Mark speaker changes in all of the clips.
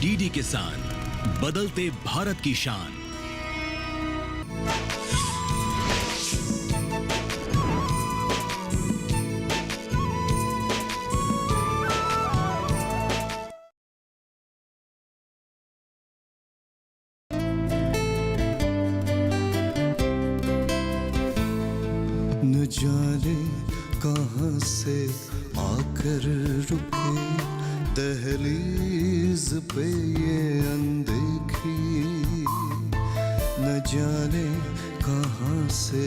Speaker 1: DD किसान, बदलते भारत की शान।
Speaker 2: न जाने कहां से आकर रुके दहलीज पे ये अनदेखी, न जाने कहां से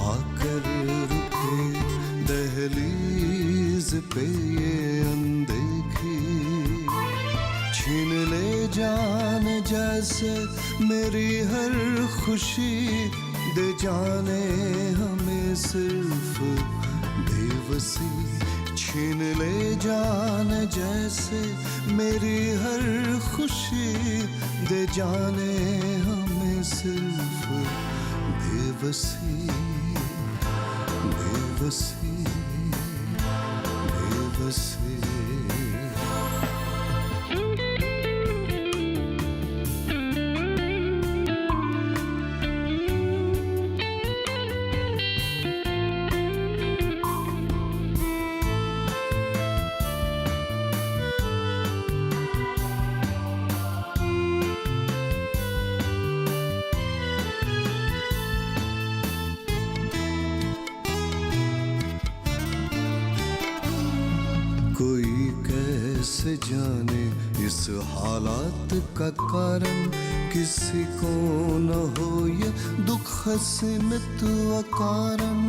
Speaker 2: आकर रुके दहलीज पे ये अनदेखी, छीन ले जान जैसे मेरी हर खुशी, दे जाने हमें सिर्फ बेबसी, छीन ले जान जैसे मेरी हर खुशी, दे जाने हमें सिर्फ बेबसी, बेबसी, बेबसी। कोई कैसे जाने इस हालात का कारण, किसी को न हो ये दुख सीमित अकारण,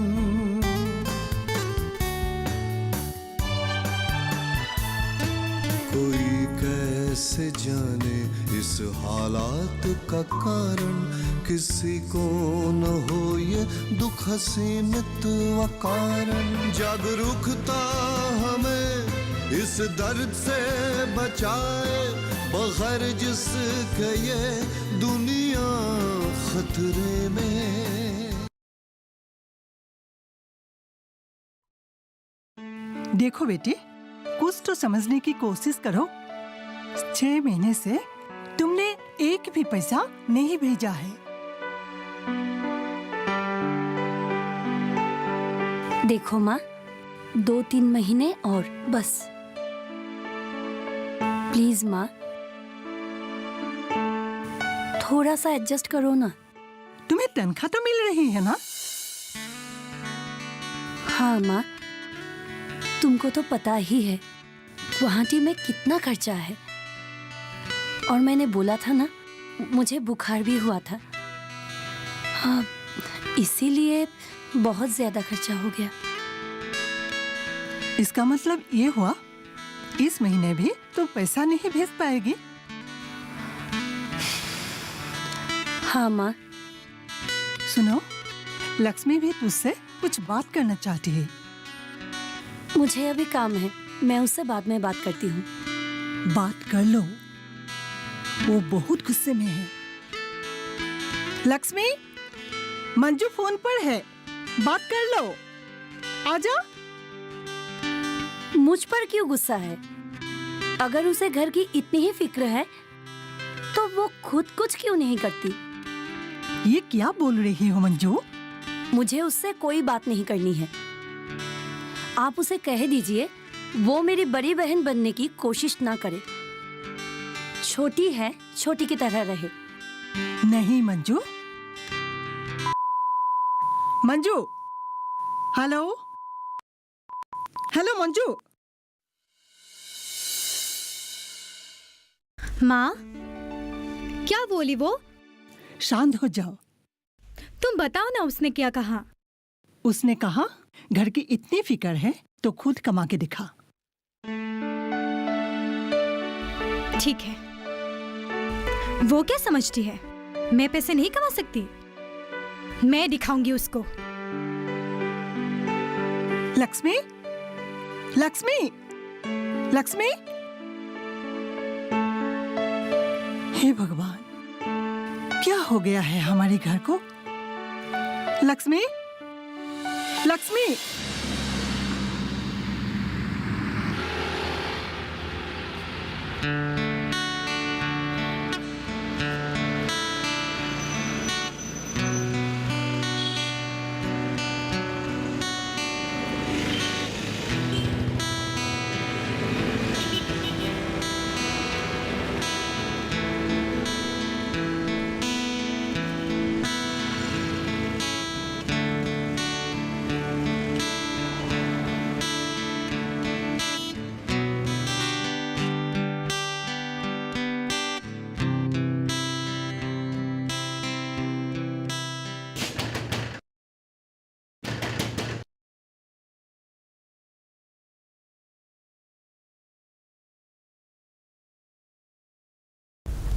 Speaker 2: कोई कैसे जाने इस हालात का कारण, किसी को न हो ये दुख सीमित अकारण, जागरूकता हमें इस दर्द से बचाए, बगैर जिसके ये दुनिया खतरे में।
Speaker 3: देखो बेटी, कुछ तो समझने की कोशिश करो। 6 महीने से तुमने एक भी पैसा नहीं भेजा है।
Speaker 4: देखो माँ, 2-3 महीने और बस। प्लीज माँ, थोड़ा सा एडजस्ट करो ना।
Speaker 3: तुम्हें तनख्वाह तो मिल रही है ना?
Speaker 4: हाँ माँ, तुमको तो पता ही है गुवाहाटी में कितना खर्चा है। और मैंने बोला था ना, मुझे बुखार भी हुआ था। हाँ, इसीलिए बहुत ज्यादा खर्चा हो गया।
Speaker 3: इसका मतलब ये हुआ इस महीने भी तो पैसा नहीं भेज पाएगी?
Speaker 4: हाँ माँ।
Speaker 3: सुनो, लक्ष्मी भी तुझसे कुछ बात करना चाहती है।
Speaker 4: मुझे अभी काम है, मैं उससे बाद में बात करती हूँ।
Speaker 3: बात कर लो, वो बहुत गुस्से में है। लक्ष्मी, मंजू फोन पर है, बात कर लो, आजा।
Speaker 4: मुझ पर क्यों गुस्सा है? अगर उसे घर की इतनी ही फिक्र है तो वो खुद कुछ क्यों नहीं करती?
Speaker 3: ये क्या बोल रही हो मंजू?
Speaker 4: मुझे उससे कोई बात नहीं करनी है। आप उसे कह दीजिए वो मेरी बड़ी बहन बनने की कोशिश ना करे। छोटी है, छोटी की तरह रहे।
Speaker 3: नहीं मंजू। Manju, hello hello Manju.
Speaker 5: माँ, क्या बोली वो?
Speaker 3: शांत हो जाओ।
Speaker 5: तुम बताओ ना, उसने क्या कहा?
Speaker 3: उसने कहा घर की इतनी फिक्र है तो खुद कमा के दिखा।
Speaker 5: ठीक है, वो क्या समझती है मैं पैसे नहीं कमा सकती? मैं दिखाऊंगी उसको।
Speaker 3: लक्ष्मी, लक्ष्मी, लक्ष्मी। हे भगवान, क्या हो गया है हमारे घर को? लक्ष्मी, लक्ष्मी।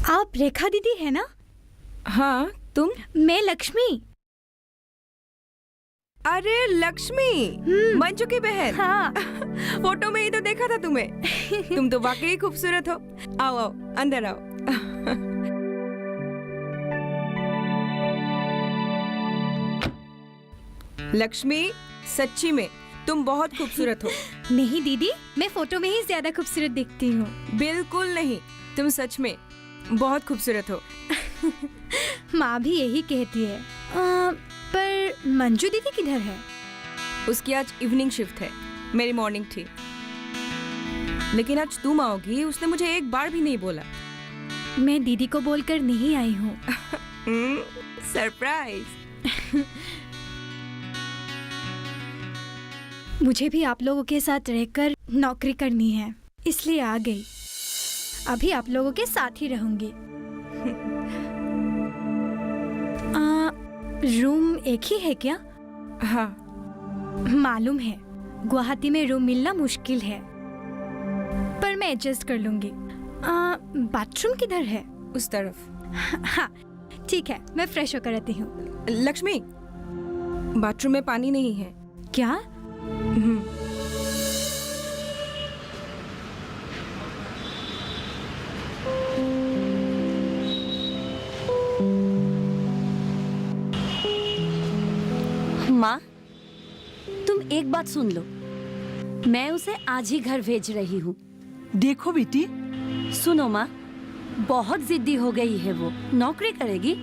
Speaker 5: आप रेखा दीदी है ना?
Speaker 6: हाँ, तुम?
Speaker 5: मैं लक्ष्मी।
Speaker 6: अरे लक्ष्मी, मंजू की बहन।
Speaker 5: हाँ।
Speaker 6: फोटो में ही तो देखा था तुम्हें। तुम तो वाकई खूबसूरत हो। आओ आओ, अंदर आओ। लक्ष्मी, सच्ची में तुम बहुत खूबसूरत हो।
Speaker 5: नहीं दीदी, मैं फोटो में ही ज्यादा खूबसूरत दिखती हूँ।
Speaker 6: बिल्कुल नहीं, तुम सच में बहुत खूबसूरत हो।
Speaker 5: माँ भी यही कहती है। पर मंजू दीदी किधर है?
Speaker 6: उसकी आज इवनिंग शिफ्ट है, मेरी मॉर्निंग थी। लेकिन आज तुम आओगी उसने मुझे एक बार भी नहीं बोला।
Speaker 5: मैं दीदी को बोलकर नहीं आई हूँ।
Speaker 6: सरप्राइज।
Speaker 5: मुझे भी आप लोगों के साथ रहकर नौकरी करनी है, इसलिए आ गई। अभी आप लोगों के साथ ही रहूंगी। रूम एक ही है क्या?
Speaker 6: हाँ।
Speaker 5: मालूम है, गुवाहाटी में रूम मिलना मुश्किल है, पर मैं एडजस्ट कर लूंगी। बाथरूम किधर है?
Speaker 6: उस तरफ।
Speaker 5: हाँ ठीक है, मैं फ्रेश होकर आती हूँ।
Speaker 6: लक्ष्मी, बाथरूम में पानी नहीं है।
Speaker 5: क्या?
Speaker 4: माँ, तुम एक बात सुन लो, मैं उसे आज ही घर भेज रही हूँ।
Speaker 3: देखो बेटी,
Speaker 4: सुनो माँ, बहुत जिद्दी हो गई है वो, नौकरी करेगी।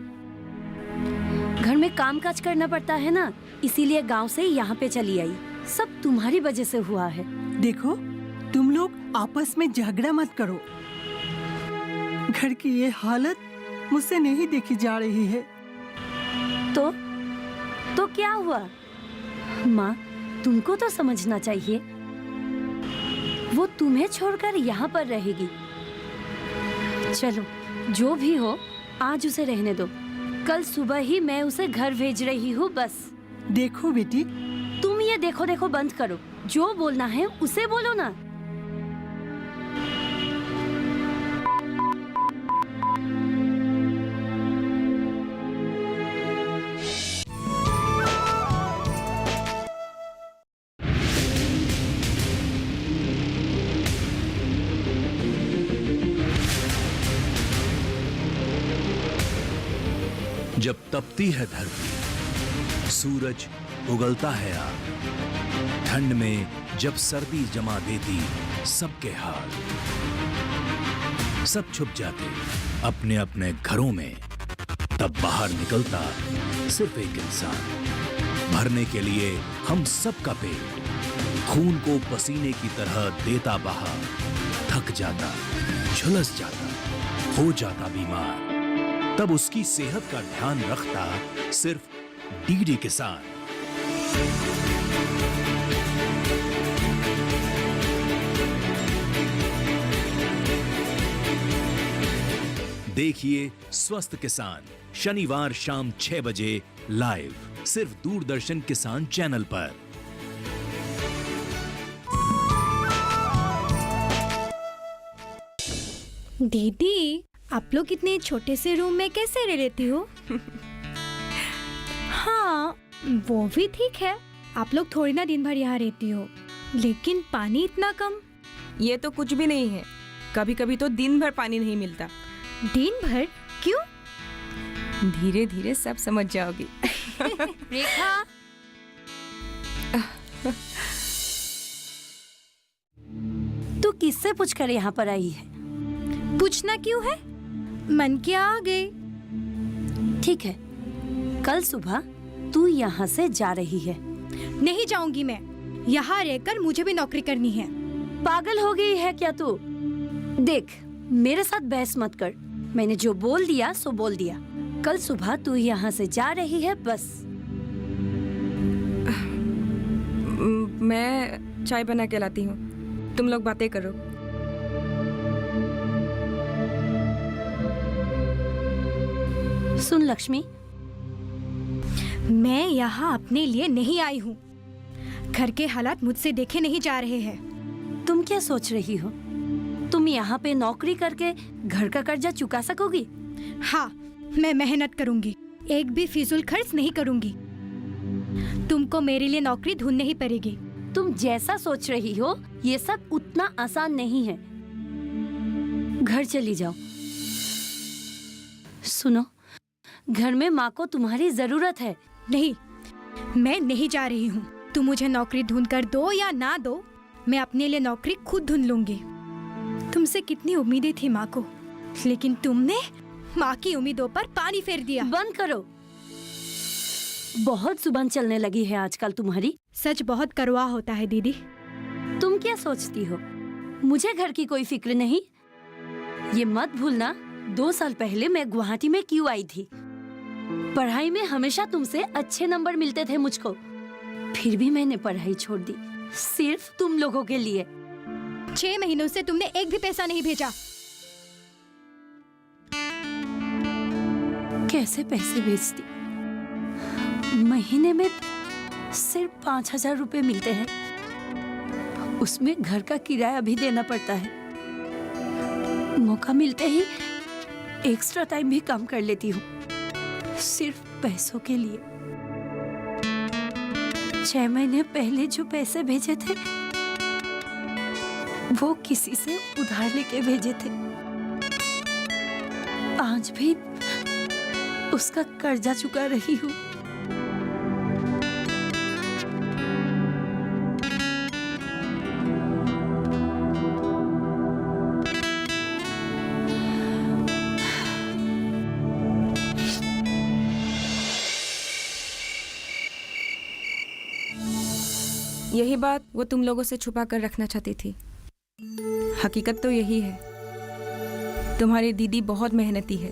Speaker 4: घर में काम काज करना पड़ता है ना, इसीलिए गांव से यहाँ पे चली आई। सब तुम्हारी वजह से हुआ है।
Speaker 3: देखो तुम लोग आपस में झगड़ा मत करो। घर की ये हालत मुझसे नहीं देखी जा रही है।
Speaker 4: तो क्या हुआ? माँ, तुमको तो समझना चाहिए, वो तुम्हें छोड़कर यहाँ पर रहेगी। चलो, जो भी हो आज उसे रहने दो। कल सुबह ही मैं उसे घर भेज रही हूँ बस।
Speaker 3: देखो बेटी,
Speaker 4: तुम ये देखो देखो बंद करो। जो बोलना है उसे बोलो ना।
Speaker 1: जब तपती है धरती, सूरज उगलता है आग, ठंड में जब सर्दी जमा देती सबके हाल, सब छुप जाते अपने अपने घरों में, तब बाहर निकलता सिर्फ एक इंसान, भरने के लिए हम सबका पेट, खून को पसीने की तरह देता बहा, थक जाता, झुलस जाता, हो जाता बीमार, तब उसकी सेहत का ध्यान रखता सिर्फ डीडी किसान। देखिए स्वस्थ किसान शनिवार शाम 6 बजे लाइव, सिर्फ दूरदर्शन किसान चैनल पर।
Speaker 5: दीदी, आप लोग इतने छोटे से रूम में कैसे रह लेती हो? हाँ, वो भी ठीक है, आप लोग थोड़ी ना दिन भर यहाँ रहती हो, लेकिन पानी इतना कम।
Speaker 6: ये तो कुछ भी नहीं है, कभी कभी तो दिन भर पानी नहीं मिलता।
Speaker 5: दिन भर? क्यों?
Speaker 6: धीरे धीरे सब समझ जाओगी।
Speaker 4: रेखा, तू किससे पूछकर यहाँ पर आई है?
Speaker 5: पूछना क्यों है, मन क्या आ गई।
Speaker 4: ठीक है, कल सुबह तू यहाँ से जा रही है।
Speaker 5: नहीं जाऊंगी मैं, यहाँ रहकर मुझे भी नौकरी करनी है।
Speaker 4: पागल हो गई है क्या तू? देख, मेरे साथ बहस मत कर, मैंने जो बोल दिया सो बोल दिया। कल सुबह तू यहाँ से जा रही है बस।
Speaker 6: मैं चाय बना के लाती हूँ, तुम लोग बातें करो।
Speaker 4: सुन लक्ष्मी,
Speaker 5: मैं यहाँ अपने लिए नहीं आई हूँ। घर के हालात मुझसे देखे नहीं जा रहे हैं।
Speaker 4: तुम क्या सोच रही हो? तुम तुम यहाँ पे नौकरी करके घर का कर्जा चुका सकोगी?
Speaker 5: हाँ, मैं मेहनत करूंगी, एक भी फिजूल खर्च नहीं करूंगी। तुमको मेरे लिए नौकरी ढूंढनी ही पड़ेगी।
Speaker 4: तुम जैसा सोच रही हो ये सब उतना आसान नहीं है। घर चली जाओ। सुनो, घर में माँ को तुम्हारी जरूरत है।
Speaker 5: नहीं, मैं नहीं जा रही हूँ। तुम मुझे नौकरी ढूंढ कर दो या ना दो, मैं अपने लिए नौकरी खुद ढूंढ लूंगी। तुमसे कितनी उम्मीदें थी माँ को, लेकिन तुमने माँ की उम्मीदों पर पानी फेर दिया।
Speaker 4: बंद करो, बहुत जुबान चलने लगी है आजकल तुम्हारी।
Speaker 5: सच बहुत कड़वा होता है दीदी।
Speaker 4: तुम क्या सोचती हो मुझे घर की कोई फिक्र नहीं? ये मत भूलना, 2 साल पहले मैं गुवाहाटी में क्यों आई थी। पढ़ाई में हमेशा तुमसे अच्छे नंबर मिलते थे मुझको, फिर भी मैंने पढ़ाई छोड़ दी सिर्फ तुम लोगों के लिए।
Speaker 5: 6 महीनों से तुमने एक भी पैसा नहीं भेजा।
Speaker 4: कैसे पैसे भेजती? महीने में सिर्फ 5,000 रुपए मिलते हैं, उसमें घर का किराया भी देना पड़ता है। मौका मिलते ही एक्स्ट्रा टाइम भी काम कर लेती हूँ, सिर्फ पैसों के लिए। 6 महीने पहले जो पैसे भेजे थे वो किसी से उधार लेके भेजे थे। आज भी उसका कर्जा चुका रही हूँ।
Speaker 6: यही बात वो तुम लोगों से छुपा कर रखना चाहती थी। हकीकत तो यही है, तुम्हारी दीदी बहुत मेहनती है,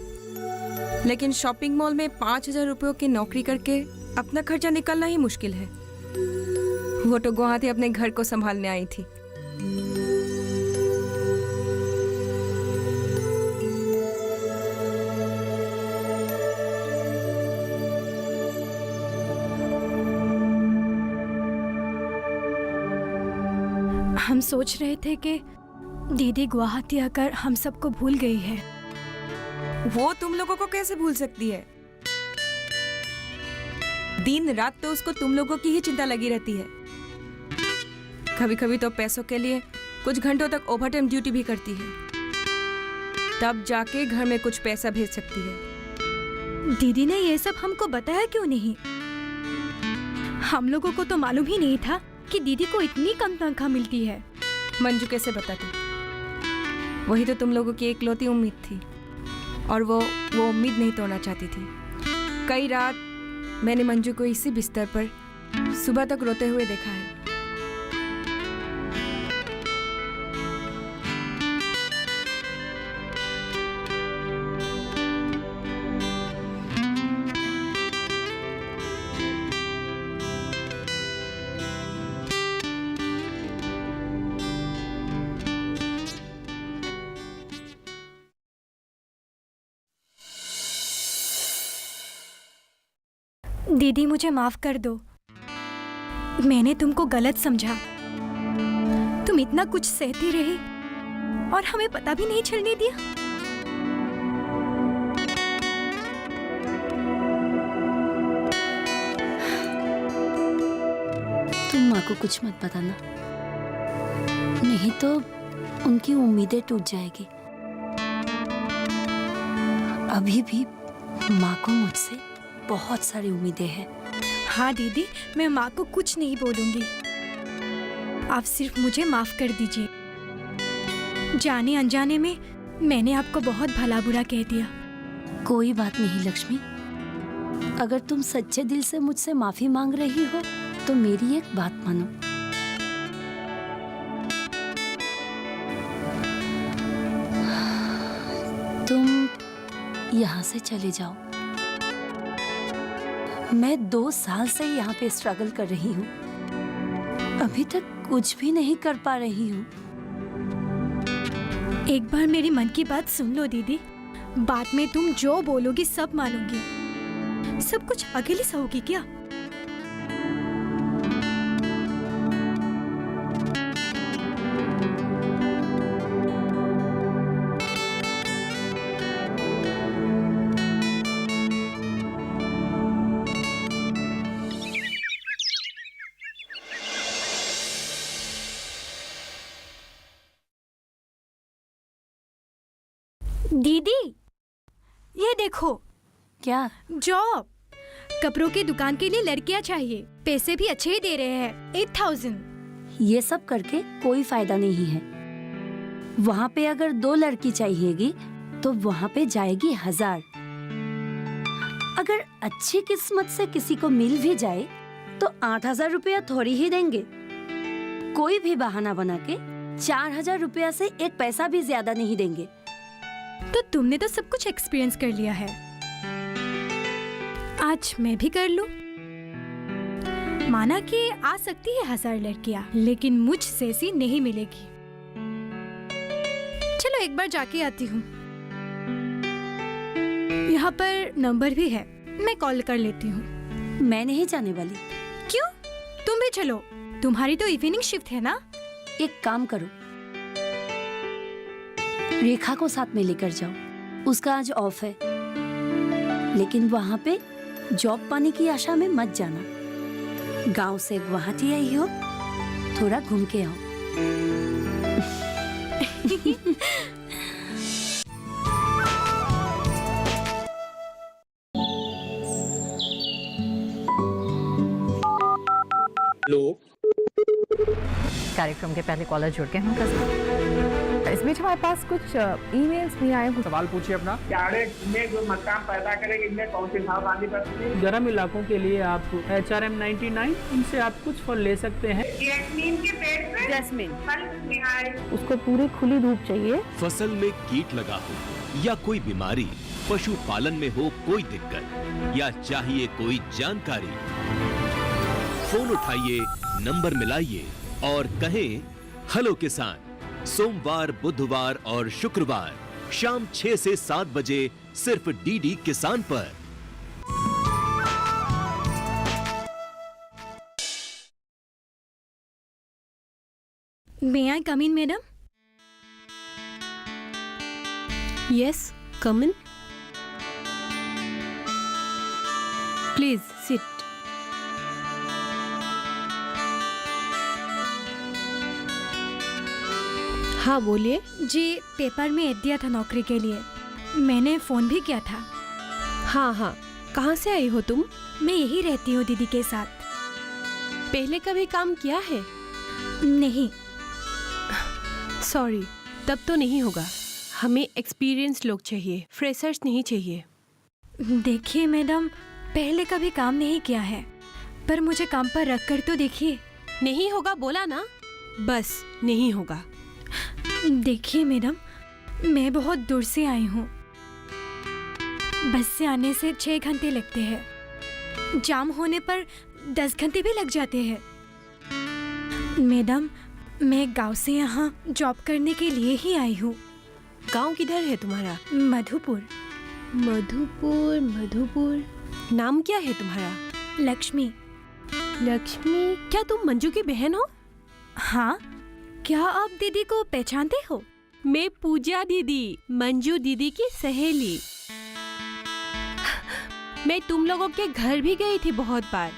Speaker 6: लेकिन शॉपिंग मॉल में 5,000 रुपयों की नौकरी करके अपना खर्चा निकालना ही मुश्किल है। वो तो गुवाहाटी अपने घर को संभालने आई थी।
Speaker 5: हम सोच रहे थे कि दीदी गुवाहाटी आकर हम सबको भूल गई है।
Speaker 6: वो तुम लोगों को कैसे भूल सकती है? दिन रात तो उसको तुम लोगों की ही चिंता लगी रहती है। कभी कभी तो पैसों के लिए कुछ घंटों तक ओवरटाइम ड्यूटी भी करती है, तब जाके घर में कुछ पैसा भेज सकती है।
Speaker 5: दीदी ने ये सब हमको बताया क्यों नहीं? हम लोगों को तो मालूम ही नहीं था कि दीदी को इतनी कम तनख्वाह मिलती है।
Speaker 6: मंजू कैसे बताती? वही तो तुम लोगों की एकलौती उम्मीद थी, और वो उम्मीद नहीं तोड़ना चाहती थी। कई रात मैंने मंजू को इसी बिस्तर पर सुबह तक रोते हुए देखा है।
Speaker 5: दीदी मुझे माफ कर दो, मैंने तुमको गलत समझा। तुम इतना कुछ सहती रही और हमें पता भी नहीं चलने दिया।
Speaker 4: तुम माँ को कुछ मत बताना, नहीं तो उनकी उम्मीदें टूट जाएगी। अभी भी माँ को मुझसे बहुत सारी उम्मीदें हैं।
Speaker 5: हाँ दीदी, मैं माँ को कुछ नहीं बोलूंगी। आप सिर्फ मुझे माफ कर दीजिए। जाने अनजाने में मैंने आपको बहुत भला बुरा कह दिया।
Speaker 4: कोई बात नहीं लक्ष्मी, अगर तुम सच्चे दिल से मुझसे माफी मांग रही हो तो मेरी एक बात मानो। तुम यहाँ से चले जाओ। मैं 2 साल से यहाँ पे स्ट्रगल कर रही हूँ, अभी तक कुछ भी नहीं कर पा रही हूँ।
Speaker 5: एक बार मेरी मन की बात सुन लो दीदी, बाद में तुम जो बोलोगी सब मानूंगी। सब कुछ अकेले सहोगी क्या? दीदी, ये देखो,
Speaker 4: क्या?
Speaker 5: जॉब। कपड़ों की दुकान के लिए लड़कियां चाहिए। पैसे भी अच्छे ही दे रहे हैं, 8000।
Speaker 4: ये सब करके कोई फायदा नहीं है। वहाँ पे अगर 2 लड़की चाहिएगी तो वहाँ पे जाएगी 1000। अगर अच्छी किस्मत से किसी को मिल भी जाए तो 8000 रुपया थोड़ी ही देंगे। कोई भी बहाना बना के 4000 रुपया से 1 पैसा भी ज्यादा नहीं देंगे।
Speaker 5: तो तुमने तो सब कुछ एक्सपीरियंस कर लिया है, आज मैं भी कर लूं। माना कि आ सकती है 1000 लड़कियां, लेकिन मुझ जैसी नहीं मिलेगी। चलो एक बार जाके आती हूँ। यहाँ पर नंबर भी है, मैं कॉल कर लेती हूँ।
Speaker 4: मैं नहीं जाने वाली।
Speaker 5: क्यों? तुम भी चलो, तुम्हारी तो इवनिंग शिफ्ट है ना।
Speaker 4: एक काम करो, रेखा को साथ में लेकर जाओ, उसका आज ऑफ है। लेकिन वहाँ पे जॉब पाने की आशा में मत जाना। गांव से गुवाहाटी आई हो, थोड़ा घूम के आओ।
Speaker 7: लोग
Speaker 8: कार्यक्रम के पहले कॉलर जुड़ गए होंगे। इस बीच हमारे पास कुछ ईमेल्स भी आए हैं।
Speaker 7: सवाल पूछिए अपना।
Speaker 9: कैडेट में जो मकान पैदा करेंगे, इनमें कौन सी सावधानी बरतनी है?
Speaker 10: गर्म इलाकों के लिए आप HRM 99 इनसे आप कुछ फल ले सकते हैं।
Speaker 9: जैस्मीन के पेड़ पे
Speaker 8: जैस्मिन,
Speaker 9: फल निहार।
Speaker 8: उसको पूरी खुली धूप चाहिए।
Speaker 1: फसल में कीट लगा हो या कोई बीमारी, पशुपालन में हो कोई दिक्कत या चाहिए कोई जानकारी, फोन उठाइए, नंबर मिलाइए और कहें हेलो किसान। सोमवार, बुधवार और शुक्रवार शाम 6 से 7 बजे सिर्फ डीडी किसान पर।
Speaker 5: मे आई कम इन madam?
Speaker 11: Yes, come in. Please sit. हाँ बोलिए।
Speaker 5: जी, पेपर में ऐड दिया था नौकरी के लिए, मैंने फोन भी किया था।
Speaker 11: हाँ हाँ, कहाँ से आई हो तुम?
Speaker 5: मैं यही रहती हूँ दीदी के साथ।
Speaker 11: पहले कभी काम किया है?
Speaker 5: नहीं।
Speaker 11: सॉरी, तब तो नहीं होगा। हमें एक्सपीरियंस लोग चाहिए, फ्रेशर्स नहीं चाहिए।
Speaker 5: देखिए मैडम, पहले कभी काम नहीं किया है, पर मुझे काम पर रख कर तो देखिए।
Speaker 11: नहीं होगा बोला ना, बस नहीं होगा।
Speaker 5: देखिए मैडम, मैं बहुत दूर से आई हूँ। बस से आने से 6 घंटे लगते हैं, जाम होने पर 10 घंटे भी लग जाते हैं। मैडम, मैं गांव से यहाँ जॉब करने के लिए ही आई हूँ।
Speaker 11: गांव किधर है तुम्हारा?
Speaker 5: मधुपुर।
Speaker 11: मधुपुर, मधुपुर। नाम क्या है तुम्हारा?
Speaker 5: लक्ष्मी।
Speaker 11: लक्ष्मी, क्या तुम मंजू की बहन हो?
Speaker 5: हाँ, क्या आप दीदी को पहचानते हो?
Speaker 11: मैं पूजा दीदी, मंजू दीदी की सहेली। मैं तुम लोगों के घर भी गई थी बहुत बार।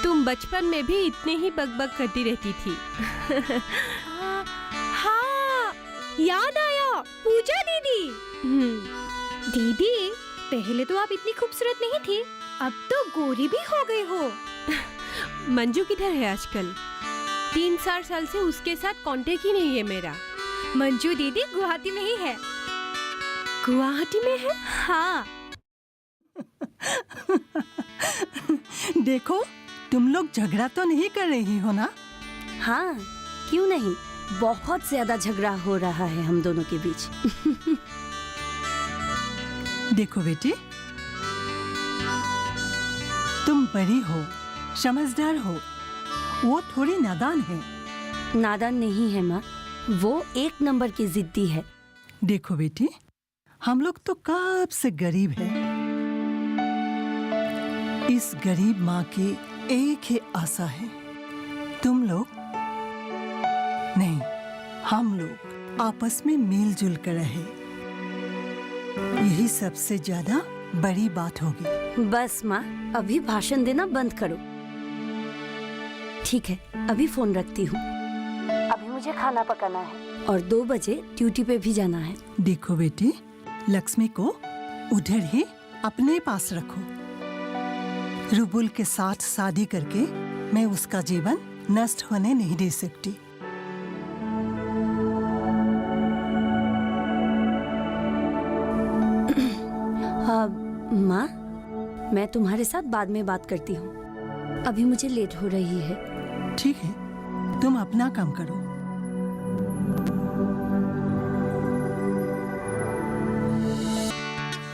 Speaker 11: तुम बचपन में भी इतने ही बकबक करती रहती थी।
Speaker 5: हाँ, याद आया, पूजा दीदी। दीदी, पहले तो आप इतनी खूबसूरत नहीं थी, अब तो गोरी भी हो गई हो।
Speaker 11: मंजू किधर है आजकल? 3-4 साल से उसके साथ कांटेक्ट ही नहीं है मेरा।
Speaker 5: मंजू दीदी गुवाहाटी में ही है।
Speaker 11: गुवाहाटी में है?
Speaker 5: हाँ।
Speaker 3: देखो, तुम लोग झगड़ा तो नहीं कर रही हो ना?
Speaker 4: हाँ, क्यों नहीं, बहुत ज्यादा झगड़ा हो रहा है हम दोनों के बीच।
Speaker 3: देखो बेटी, तुम बड़ी हो, समझदार हो, वो थोड़ी नादान है।
Speaker 4: नादान नहीं है माँ, वो 1 नंबर की जिद्दी है।
Speaker 3: देखो बेटी, हम लोग तो कब से गरीब हैं। इस गरीब माँ की एक ही आशा है, तुम लोग नहीं, हम लोग आपस में मिलजुल कर रहे। यही सबसे ज्यादा बड़ी बात होगी।
Speaker 4: बस माँ, अभी भाषण देना बंद करो। ठीक है, अभी फोन रखती हूँ, अभी मुझे खाना पकाना है। और 2 बजे ड्यूटी पे भी जाना है।
Speaker 3: देखो बेटी, लक्ष्मी को उधर ही अपने पास रखो। रुबुल के साथ शादी करके मैं उसका जीवन नष्ट होने नहीं दे सकती।
Speaker 4: माँ, मैं तुम्हारे साथ बाद में बात करती हूँ, अभी मुझे लेट हो रही है।
Speaker 3: ठीक है, तुम अपना काम करो।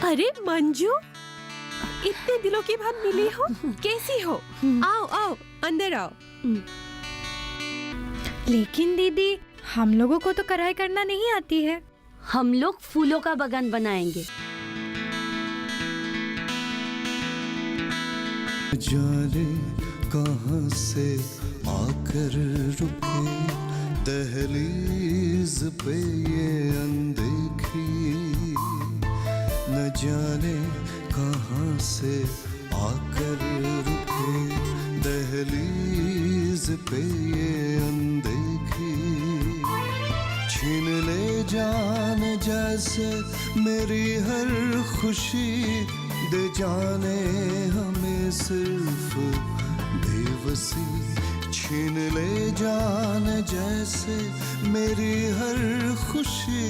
Speaker 11: अरे मंजू, इतने दिनों के बाद मिली हो, कैसी हो? आओ आओ, अंदर आओ।
Speaker 5: लेकिन दीदी, हम लोगों को तो कढ़ाई करना नहीं आती है।
Speaker 4: हम लोग फूलों का बागान बनाएंगे।
Speaker 2: जाने कहाँ से आकर रुके दहलीज पे ये अनदेखी, न जाने कहाँ से आकर रुके दहलीज पे ये अनदेखी, छीन ले जान जैसे मेरी हर खुशी, दे जाने हमें सिर्फ बेबसी, छीन ले जान जैसे मेरी हर खुशी,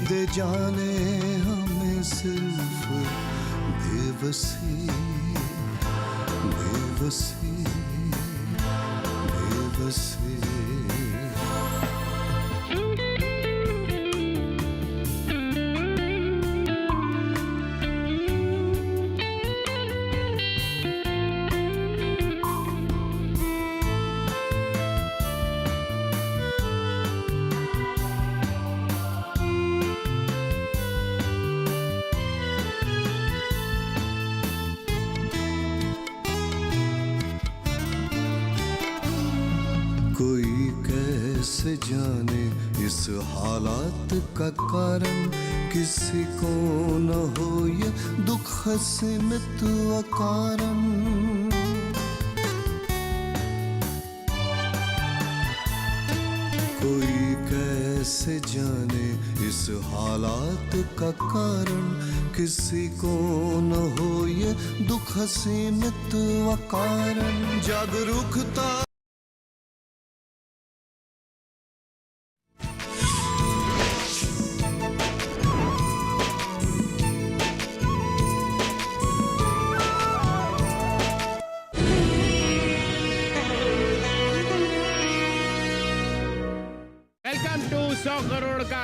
Speaker 2: दे जाने हमें सिर्फ बेबसी, बेबसी, बेबसी। कोई कैसे जाने इस हालात का कारण, किसी को न हो ये दुख सीमित अकारण। कोई कैसे जाने इस हालात का कारण, किसी को न हो ये दुख सीमित अकारण। जागरूकता
Speaker 7: वेलकम टू 100 करोड़ का